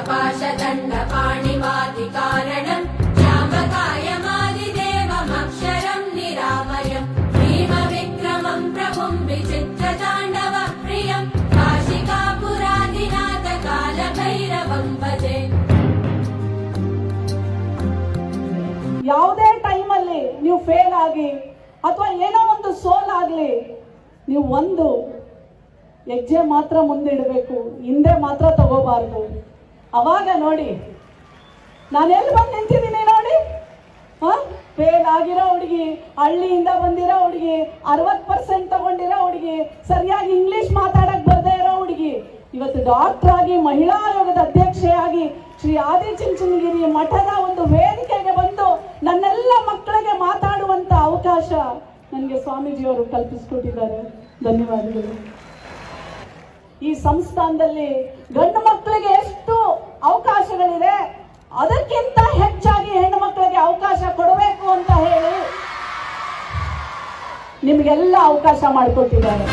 पाशदण्डपाणिवादिकारणम् श्यामकायमादिदेवमक्षरम् निरामयम् भीमविक्रमम् प्रभुम् विचित्रताण्डवप्रियम् काशिकापुरादिनाथकालभैरवम् भजे। ಯಾವುದೇ ಟೈಮಲ್ಲಿ ನೀವು ಫೇಲ್ ಆಗಿ ಅಥವಾ ಏನೋ ಒಂದು ಸೋಲ್ ಆಗ್ಲಿ, ನೀವು ಒಂದು ಹೆಜ್ಜೆ ಮಾತ್ರ ಮುಂದಿಡಬೇಕು, ಹಿಂದೆ ಮಾತ್ರ ತಗೋಬಾರ್ದು. ಅವಾಗ ನೋಡಿ ನಾನು ಎಲ್ಲಿ ಬಂದು ನಿಂತಿದ್ದೀನಿ ನೋಡಿ. ಫೇಲ್ ಆಗಿರೋ ಹುಡುಗಿ, ಹಳ್ಳಿಯಿಂದ ಬಂದಿರೋ ಹುಡುಗಿ, 60% ತಗೊಂಡಿರೋ ಹುಡುಗಿ, ಸರಿಯಾಗಿ ಇಂಗ್ಲಿಷ್ ಮಾತಾಡಕ್ ಬರ್ದೇ ಇರೋ ಹುಡುಗಿ ಇವತ್ತು ಡಾಕ್ಟರ್ ಆಗಿ, ಮಹಿಳಾ ಆಯೋಗದ ಅಧ್ಯಕ್ಷೆಯಾಗಿ ಶ್ರೀ ಆದಿಚುಂಚನಗಿರಿ ಮಠದ ಒಂದು ವೇದಿಕೆಗೆ ಬಂದು ನನ್ನೆಲ್ಲ ಮಕ್ಕಳಿಗೆ ಮಾತಾಡುವಂತ ಅವಕಾಶ ನನಗೆ ಸ್ವಾಮೀಜಿಯವರು ಕಲ್ಪಿಸಿಕೊಟ್ಟಿದ್ದಾರೆ. ಧನ್ಯವಾದಗಳು. ಈ ಸಂಸ್ಥಾನದಲ್ಲಿ ಗಂಡು ಮಕ್ಕಳಿಗೆ ಎಷ್ಟು ಅವಕಾಶಗಳಿದೆ, ಅದಕ್ಕಿಂತ ಹೆಚ್ಚಾಗಿ ಹೆಣ್ಣು ಮಕ್ಕಳಿಗೆ ಅವಕಾಶ ಕೊಡಬೇಕು ಅಂತ ಹೇಳಿ ನಿಮಗೆಲ್ಲ ಅವಕಾಶ ಮಾಡಿಕೊಟ್ಟಿದ್ದಾರೆ.